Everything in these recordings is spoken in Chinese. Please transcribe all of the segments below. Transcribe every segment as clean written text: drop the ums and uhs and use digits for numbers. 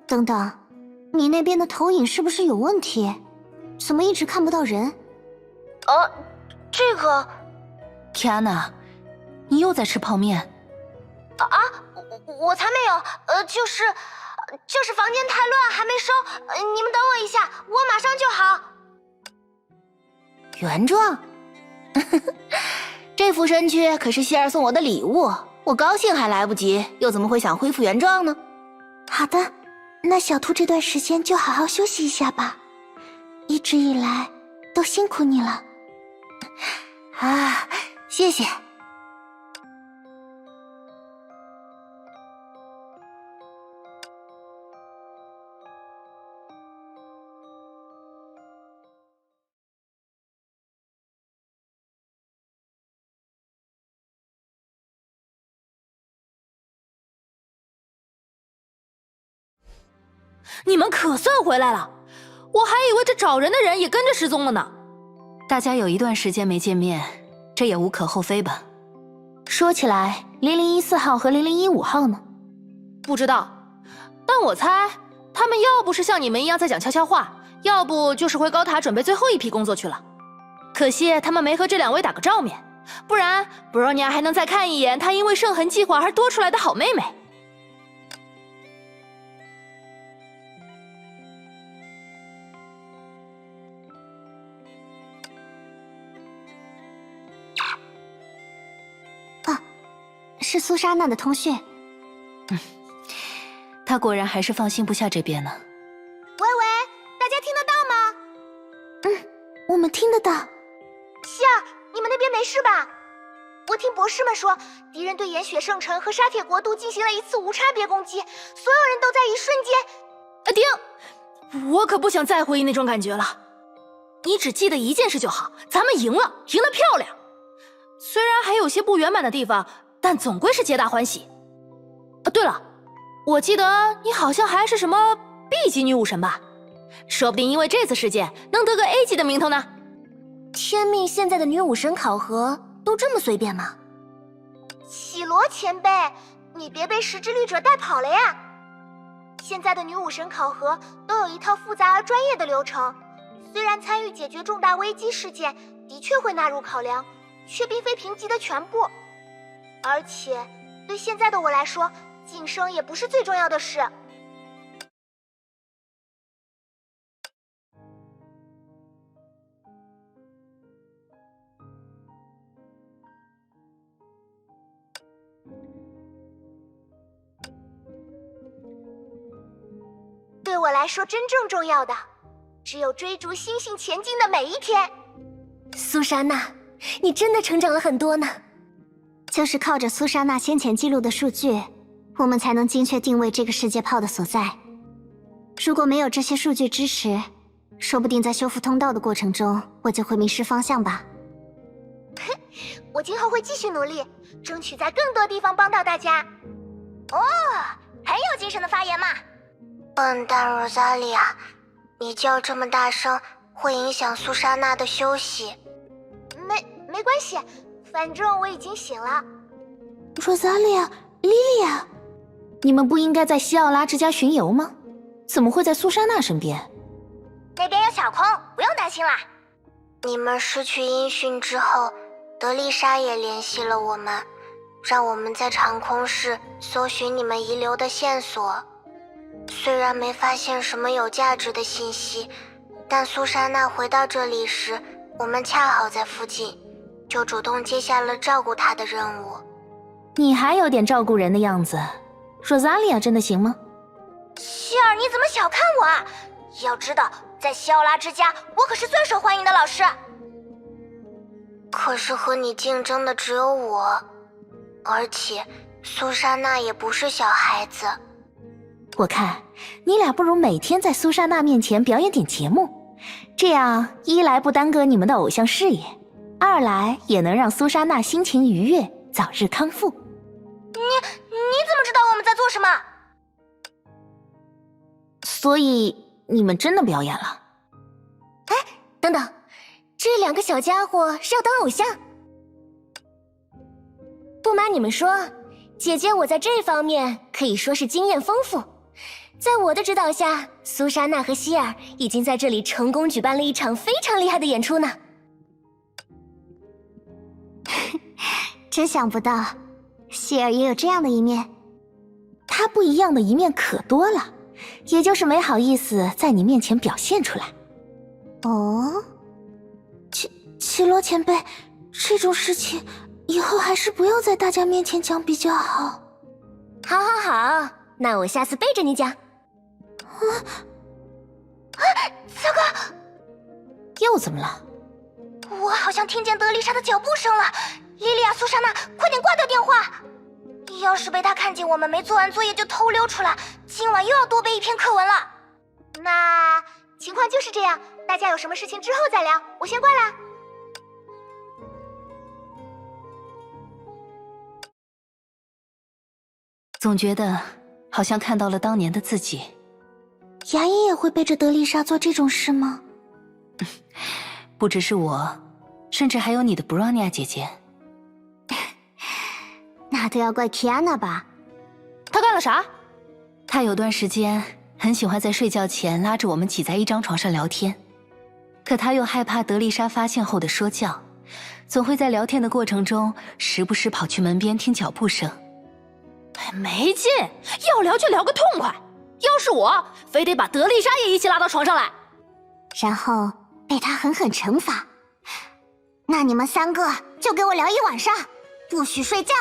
等等，你那边的投影是不是有问题？怎么一直看不到人？这个 Kiana， 你又在吃泡面？我才没有，就是房间太乱还没收，你们等我一下，我马上就好。原状？这副身躯可是希儿送我的礼物，我高兴还来不及，又怎么会想恢复原状呢？好的，那小兔这段时间就好好休息一下吧，一直以来都辛苦你了。啊，谢谢。你们可算回来了，我还以为这找人的人也跟着失踪了呢。大家有一段时间没见面，这也无可厚非吧。说起来，0014号和0015号呢？不知道，但我猜他们要不是像你们一样在讲悄悄话，要不就是回高塔准备最后一批工作去了。可惜他们没和这两位打个照面，不然 Bronya 还能再看一眼她因为圣痕计划而多出来的好妹妹。是苏莎娜的通讯。她果然还是放心不下这边呢。喂，大家听得到吗？我们听得到。希儿，你们那边没事吧？我听博士们说，敌人对岩雪圣城和沙铁国度进行了一次无差别攻击，所有人都在一瞬间……丁，我可不想再回忆那种感觉了。你只记得一件事就好，咱们赢了，赢得漂亮。虽然还有些不圆满的地方，但总归是皆大欢喜。对了，我记得你好像还是什么 B 级女武神吧？说不定因为这次事件能得个 A 级的名头呢。天命现在的女武神考核都这么随便吗？喜罗前辈，你别被石之律者带跑了呀！现在的女武神考核都有一套复杂而专业的流程，虽然参与解决重大危机事件的确会纳入考量，却并非评级的全部。而且，对现在的我来说，晋升也不是最重要的事。对我来说，真正重要的，只有追逐星星前进的每一天。苏莎娜，你真的成长了很多呢。就是靠着苏莎娜先前记录的数据，我们才能精确定位这个世界炮的所在。如果没有这些数据支持，说不定在修复通道的过程中，我就会迷失方向吧。我今后会继续努力，争取在更多地方帮到大家。哦，很有精神的发言嘛。笨蛋罗萨莉亚，你叫这么大声，会影响苏莎娜的休息。没关系，反正我已经醒了。罗萨莉亚、莉莉亚，你们不应该在西奥拉之家巡游吗？怎么会在苏莎娜身边？那边有小空，不用担心啦。你们失去音讯之后，德丽莎也联系了我们，让我们在长空室搜寻你们遗留的线索。虽然没发现什么有价值的信息，但苏莎娜回到这里时，我们恰好在附近，就主动接下了照顾她的任务。你还有点照顾人的样子，若扎利亚真的行吗？希儿，你怎么小看我啊？要知道，在西奥拉之家，我可是最受欢迎的老师。可是和你竞争的只有我，而且苏莎娜也不是小孩子。我看你俩不如每天在苏莎娜面前表演点节目，这样一来不耽搁你们的偶像事业，二来也能让苏莎娜心情愉悦，早日康复。你怎么知道我们在做什么？所以你们真的表演了？哎，等等，这两个小家伙是要当偶像？不瞒你们说，姐姐我在这方面可以说是经验丰富。在我的指导下，苏莎娜和希尔已经在这里成功举办了一场非常厉害的演出呢。真想不到，希尔也有这样的一面。他不一样的一面可多了，也就是没好意思在你面前表现出来。哦，绮罗前辈，这种事情以后还是不要在大家面前讲比较好。好，好，好，那我下次背着你讲。糟糕，又怎么了？我好像听见德丽莎的脚步声了。莉莉娅、苏莎娜，快点挂掉电话！要是被她看见我们没做完作业就偷溜出来，今晚又要多背一篇课文了。那情况就是这样，大家有什么事情之后再聊，我先挂啦。总觉得好像看到了当年的自己。牙医也会背着德丽莎做这种事吗？不只是我，甚至还有你的布朗尼亚姐姐。那都要怪 Kiana 吧？她干了啥？她有段时间很喜欢在睡觉前拉着我们挤在一张床上聊天，可她又害怕德丽莎发现后的说教，总会在聊天的过程中时不时跑去门边听脚步声。没劲，要聊就聊个痛快。要是我，非得把德丽莎也一起拉到床上来，然后被他狠狠惩罚。那你们3个就给我聊一晚上，不许睡觉。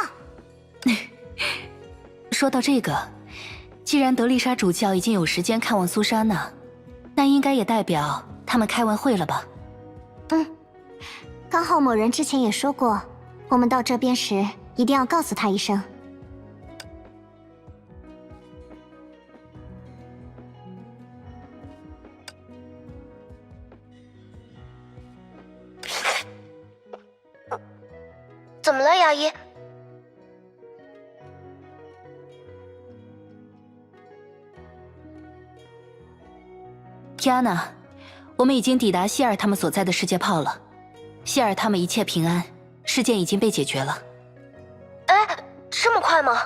说到这个，既然德丽莎主教已经有时间看望苏莎娜，那应该也代表他们开完会了吧？刚好某人之前也说过，我们到这边时一定要告诉他一声。怎么了，牙医？提安娜，我们已经抵达希尔他们所在的世界炮了。希尔他们一切平安，事件已经被解决了。哎，这么快吗？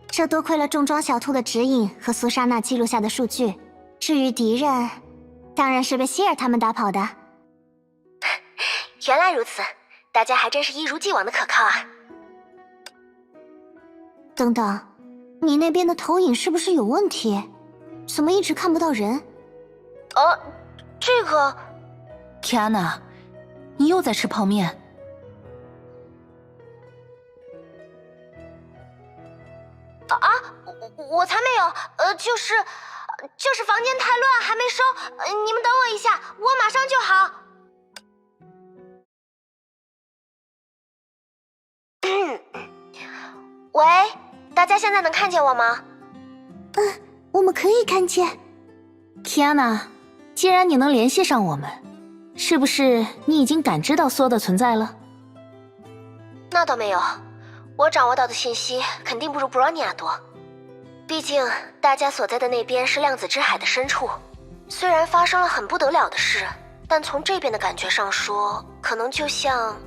这多亏了重装小兔的指引和苏莎娜记录下的数据。至于敌人，当然是被希尔他们打跑的。原来如此，大家还真是一如既往的可靠啊。等等，你那边的投影是不是有问题？怎么一直看不到人？这个……提安娜，你又在吃泡面？我才没有，就是房间太乱还没收，你们等我一下，我马上就好。喂，大家现在能看见我吗？我们可以看见。提安娜，既然你能联系上我们，是不是你已经感知到缩的存在了？那倒没有，我掌握到的信息肯定不如布朗尼亚多。毕竟大家所在的那边是量子之海的深处，虽然发生了很不得了的事，但从这边的感觉上说，可能就像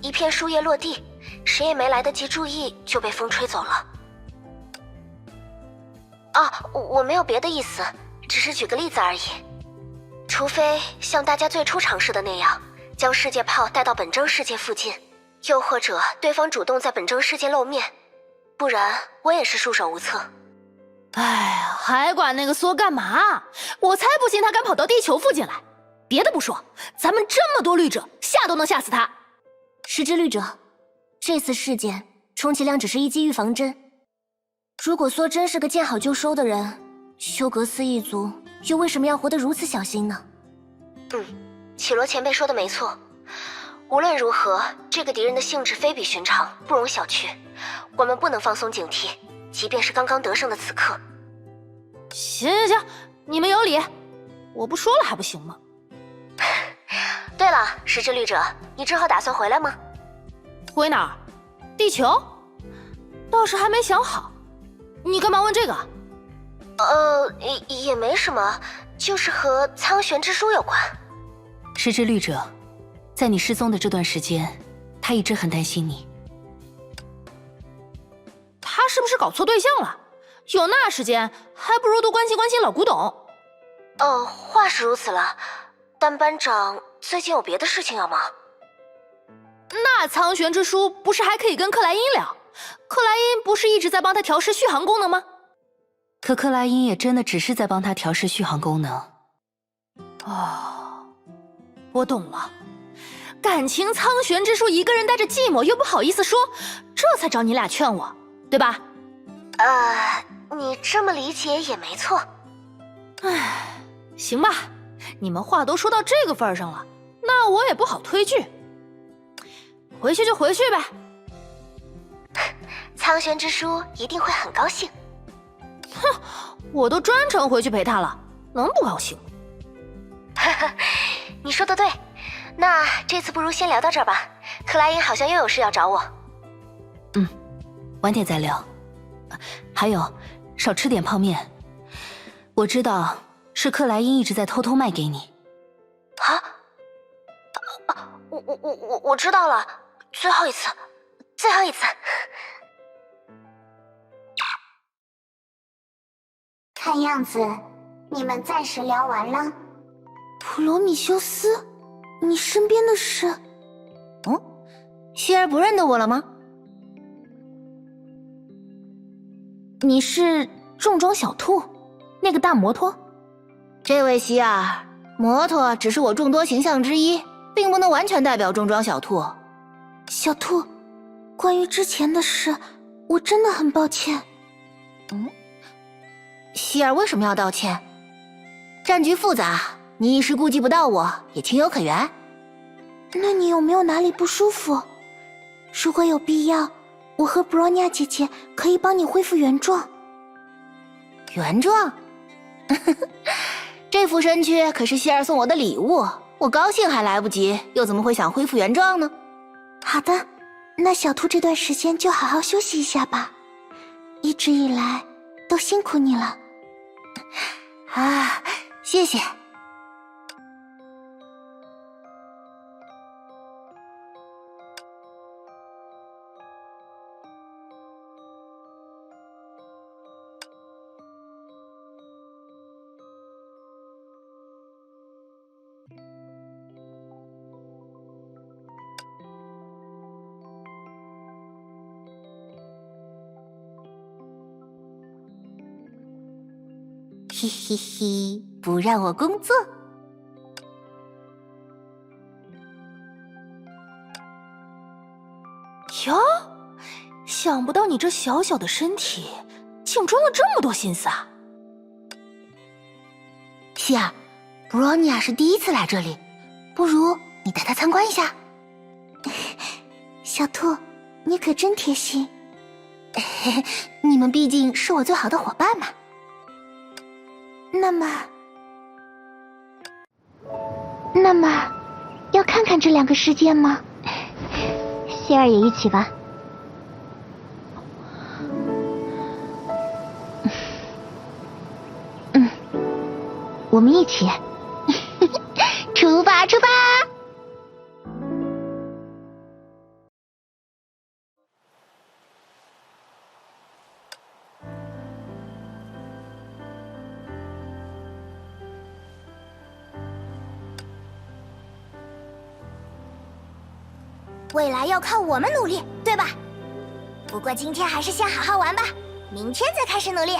一片树叶落地，谁也没来得及注意就被风吹走了。我没有别的意思，只是举个例子而已。除非像大家最初尝试的那样，将世界炮带到本征世界附近，又或者对方主动在本征世界露面，不然我也是束手无策。哎呀，还管那个缩干嘛？我才不信他敢跑到地球附近来。别的不说，咱们这么多绿者，吓都能吓死他。时之绿者，这次事件充其量只是一剂预防针。如果缩真是个见好就收的人，休格斯一族又为什么要活得如此小心呢？绮罗前辈说的没错，无论如何，这个敌人的性质非比寻常，不容小觑。我们不能放松警惕，即便是刚刚得胜的此刻。行，你们有理，我不说了还不行吗？对了，时之绿者，你之后打算回来吗？回哪儿？地球？倒是还没想好。你干嘛问这个？也没什么，就是和苍玄之书有关。时之绿者，在你失踪的这段时间，他一直很担心你。他是不是搞错对象了？有那时间，还不如多关心关心老古董。话是如此了，但班长最近有别的事情要忙。那苍玄之书不是还可以跟克莱因聊？克莱因不是一直在帮他调试续航功能吗？可克莱因也真的只是在帮他调试续航功能。我懂了。感情苍玄之术一个人带着寂寞又不好意思说，这才找你俩劝我，对吧？你这么理解也没错。行吧，你们话都说到这个份上了，那我也不好推拒。回去就回去呗。苍玄之书一定会很高兴。我都专程回去陪他了，能不高兴？你说的对，那这次不如先聊到这儿吧。克莱因好像又有事要找我。晚点再聊。还有，少吃点泡面。我知道是克莱因一直在偷偷卖给你。我知道了，最后一次。看样子你们暂时聊完了。普罗米修斯，你身边的是？希儿不认得我了吗？你是重装小兔，那个大摩托？这位希儿，摩托只是我众多形象之一，并不能完全代表重装小兔。小兔，关于之前的事，我真的很抱歉。希儿为什么要道歉？战局复杂，你一时顾及不到我，也情有可原。那你有没有哪里不舒服？如果有必要，我和布罗尼亚姐姐可以帮你恢复原状。原状？这副身躯可是希儿送我的礼物，我高兴还来不及，又怎么会想恢复原状呢？好的，那小兔这段时间就好好休息一下吧。一直以来都辛苦你了。谢谢。嘿嘿嘿，不让我工作。哟，想不到你这小小的身体竟装了这么多心思啊！希儿，布罗尼亚是第一次来这里，不如你带她参观一下。小兔，你可真贴心。你们毕竟是我最好的伙伴嘛。那么，要看看这2个世界吗？希儿也一起吧。我们一起。出发！未来要靠我们努力，对吧？不过今天还是先好好玩吧，明天再开始努力。